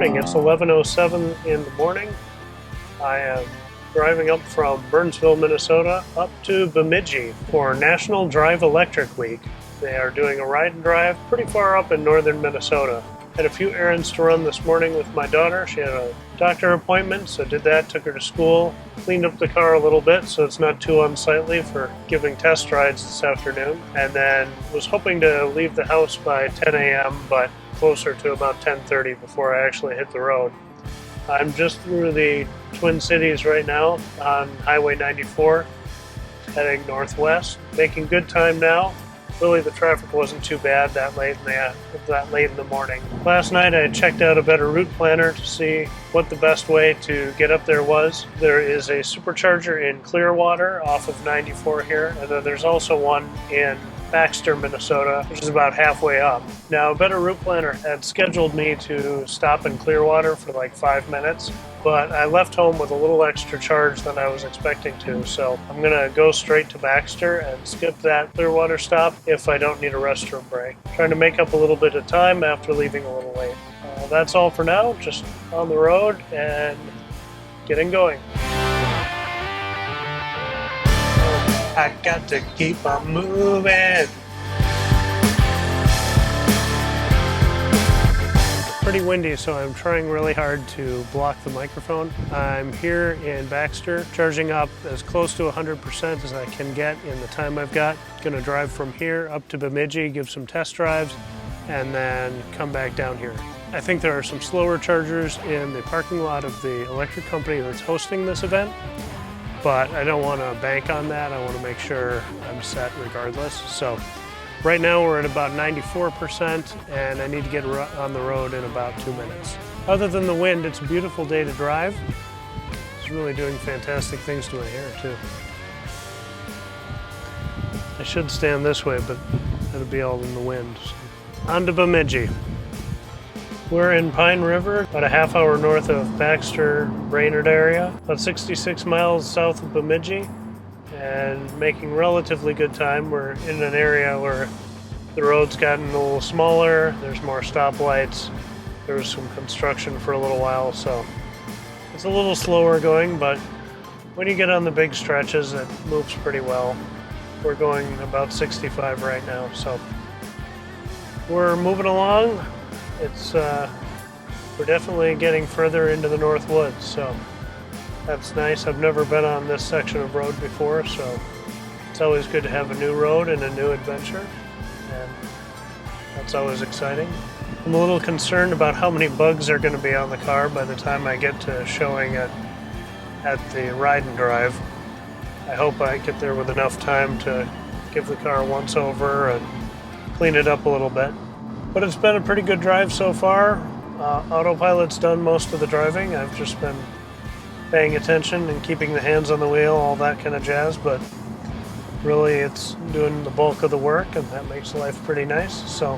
morning. It's 11:07 in the morning. I am driving up from Burnsville, Minnesota, up to Bemidji for National Drive Electric Week. They are doing a ride and drive pretty far up in northern Minnesota. Had a few errands to run this morning with my daughter. She had a doctor appointment, so did that, took her to school, cleaned up the car a little bit so it's not too unsightly for giving test rides this afternoon, and then was hoping to leave the house by 10 a.m., but closer to about 10:30 before I actually hit the road. I'm just through the Twin Cities right now on Highway 94, heading northwest, making good time now. Really, the traffic wasn't too bad that late in the morning. Last night I checked out a better route planner to see what the best way to get up there was. There is a Supercharger in Clearwater off of 94 here, and then there's also one in Baxter, Minnesota, which is about halfway up. Now, a better route planner had scheduled me to stop in Clearwater for like 5 minutes, but I left home with a little extra charge than I was expecting to, so I'm gonna go straight to Baxter and skip that Clearwater stop if I don't need a restroom break. Trying to make up a little bit of time after leaving a little late. That's all for now, just on the road and getting going. I got to keep on moving. Pretty windy, so I'm trying really hard to block the microphone. I'm here in Baxter, charging up as close to 100% as I can get in the time I've got. Gonna drive from here up to Bemidji, give some test drives, and then come back down here. I think there are some slower chargers in the parking lot of the electric company that's hosting this event, but I don't want to bank on that. I want to make sure I'm set regardless. So right now we're at about 94% and I need to get on the road in about 2 minutes. Other than the wind, it's a beautiful day to drive. It's really doing fantastic things to my hair too. I should stand this way, but it'll be all in the wind. So. On to Bemidji. We're in Pine River, about a half hour north of Baxter, Brainerd area, about 66 miles south of Bemidji, and making relatively good time. We're in an area where the road's gotten a little smaller, there's more stoplights, there was some construction for a little while, so it's a little slower going, but when you get on the big stretches, it moves pretty well. We're going about 65 right now, so we're moving along. We're definitely getting further into the North Woods, so that's nice. I've never been on this section of road before, so it's always good to have a new road and a new adventure, and that's always exciting. I'm a little concerned about how many bugs are going to be on the car by the time I get to showing it at the ride and drive. I hope I get there with enough time to give the car a once over and clean it up a little bit. But it's been a pretty good drive so far. Autopilot's done most of the driving. I've just been paying attention and keeping the hands on the wheel, all that kind of jazz, but really it's doing the bulk of the work, and that makes life pretty nice, so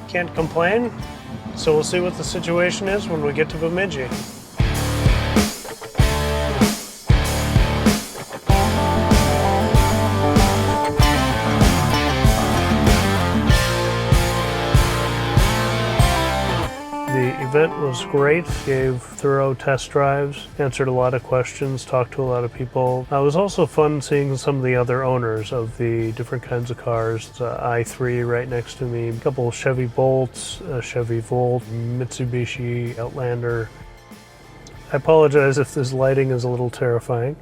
can't complain. So we'll see what the situation is when we get to Bemidji. The event was great, gave thorough test drives, answered a lot of questions, talked to a lot of people. It was also fun seeing some of the other owners of the different kinds of cars. The i3 right next to me, a couple of Chevy Bolts, a Chevy Volt, Mitsubishi Outlander. I apologize if this lighting is a little terrifying.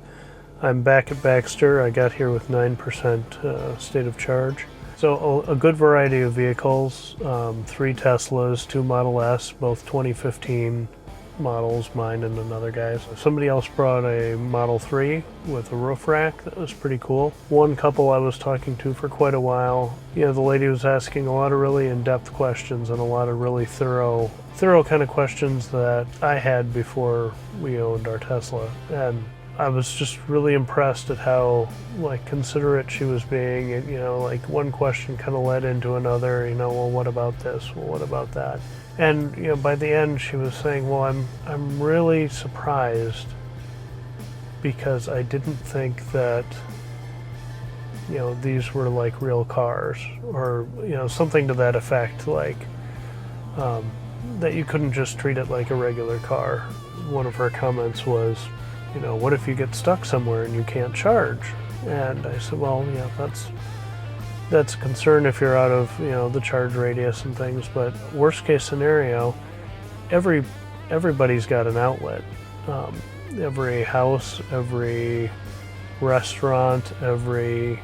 I'm back at Baxter. I got here with 9% state of charge. So a good variety of vehicles, 3 Teslas, 2 Model S, both 2015 models, mine and another guy's. Somebody else brought a Model 3 with a roof rack. That was pretty cool. One couple I was talking to for quite a while. You know, the lady was asking a lot of really in-depth questions and a lot of really thorough kind of questions that I had before we owned our Tesla. And I was just really impressed at how considerate she was being. You know, one question kind of led into another, well, what about this? Well, what about that? And by the end she was saying, well, I'm really surprised because I didn't think that these were like real cars, or something to that effect. that you couldn't just treat it like a regular car. One of her comments was, you know, what if you get stuck somewhere and you can't charge? And I said, well, yeah, that's a concern if you're out of, you know, the charge radius and things, but worst case scenario, everybody's got an outlet. Every house, every restaurant, every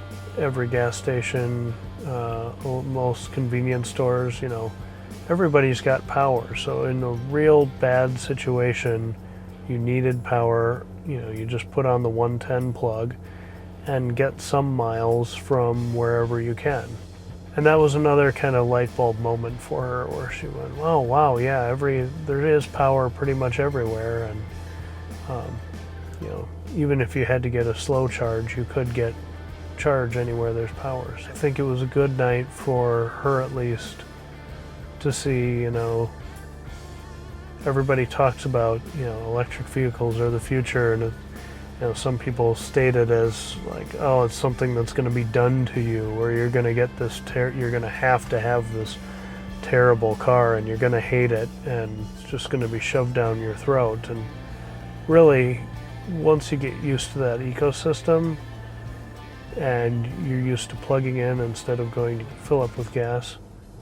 gas station, most convenience stores, you know, everybody's got power. So in a real bad situation, you needed power, you know, you just put on the 110 plug and get some miles from wherever you can. And that was another kind of light bulb moment for her, where she went, oh wow, yeah, there is power pretty much everywhere. And you know, even if you had to get a slow charge, you could get charge anywhere there's power. So I think it was a good night for her, at least, to see, you know, everybody talks about, you know, electric vehicles are the future, and you know, some people state it as like, oh, it's something that's going to be done to you, or you're going to get this you're going to have this terrible car, and you're going to hate it, and it's just going to be shoved down your throat. And really, once you get used to that ecosystem and you're used to plugging in instead of going to fill up with gas,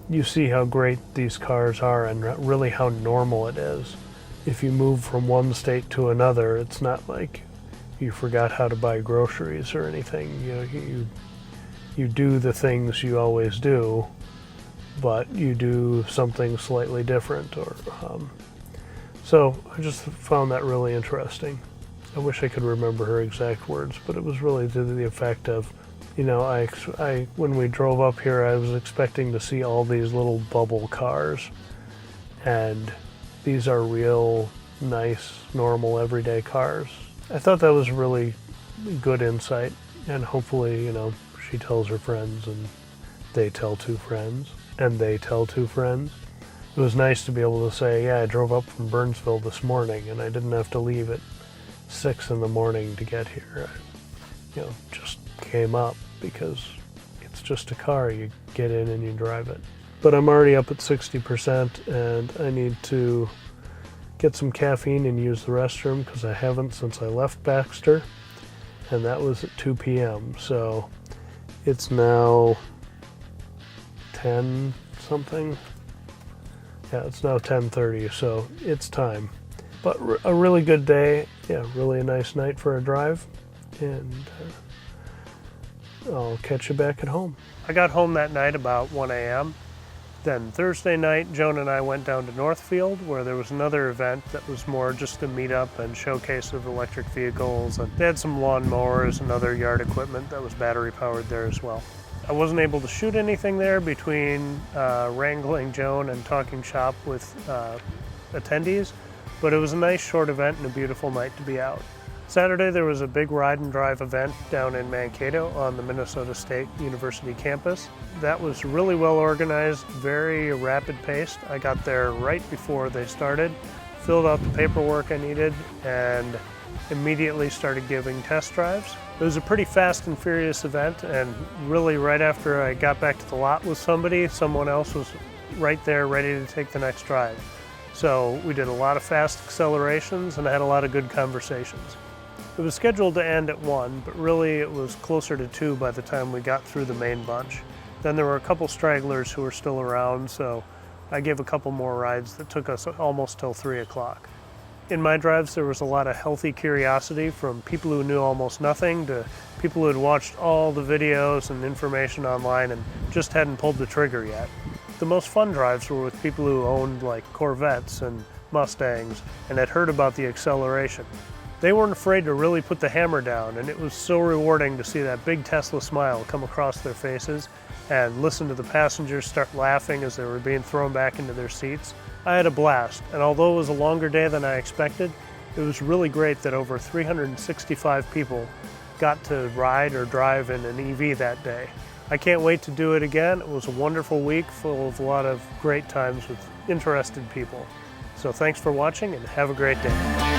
you see how great these cars are and really how normal it is. If you move from one state to another, it's not like you forgot how to buy groceries or anything. You know, you do the things you always do, but you do something slightly different. Or so I just found that really interesting. I wish I could remember her exact words, but it was really to the effect of, you know, I when we drove up here, I was expecting to see all these little bubble cars, and these are real nice, normal, everyday cars. I thought that was really good insight, and hopefully, you know, she tells her friends, and they tell two friends, and they tell two friends. It was nice to be able to say, yeah, I drove up from Burnsville this morning, and I didn't have to leave at 6 in the morning to get here. I, you know, just came up because it's just a car. You get in and you drive it. But I'm already up at 60%, and I need to get some caffeine and use the restroom because I haven't since I left Baxter, and that was at 2 p.m. So it's now 10 something. Yeah, it's now 10:30, so it's time. But a really good day. Yeah, really a nice night for a drive, and I'll catch you back at home. I got home that night about 1 a.m. Then Thursday night, Joan and I went down to Northfield, where there was another event that was more just a meetup and showcase of electric vehicles. And they had some lawn mowers and other yard equipment that was battery powered there as well. I wasn't able to shoot anything there between wrangling Joan and talking shop with attendees, but it was a nice short event and a beautiful night to be out. Saturday there was a big ride and drive event down in Mankato on the Minnesota State University campus. That was really well organized, very rapid paced. I got there right before they started, filled out the paperwork I needed, and immediately started giving test drives. It was a pretty fast and furious event, and really right after I got back to the lot with somebody, someone else was right there ready to take the next drive. So we did a lot of fast accelerations, and I had a lot of good conversations. It was scheduled to end at 1, but really it was closer to 2 by the time we got through the main bunch. Then there were a couple stragglers who were still around, so I gave a couple more rides that took us almost till 3 o'clock. In my drives, there was a lot of healthy curiosity, from people who knew almost nothing to people who had watched all the videos and information online and just hadn't pulled the trigger yet. The most fun drives were with people who owned like Corvettes and Mustangs and had heard about the acceleration. They weren't afraid to really put the hammer down, and it was so rewarding to see that big Tesla smile come across their faces and listen to the passengers start laughing as they were being thrown back into their seats. I had a blast, and although it was a longer day than I expected, it was really great that over 365 people got to ride or drive in an EV that day. I can't wait to do it again. It was a wonderful week full of a lot of great times with interested people. So thanks for watching, and have a great day.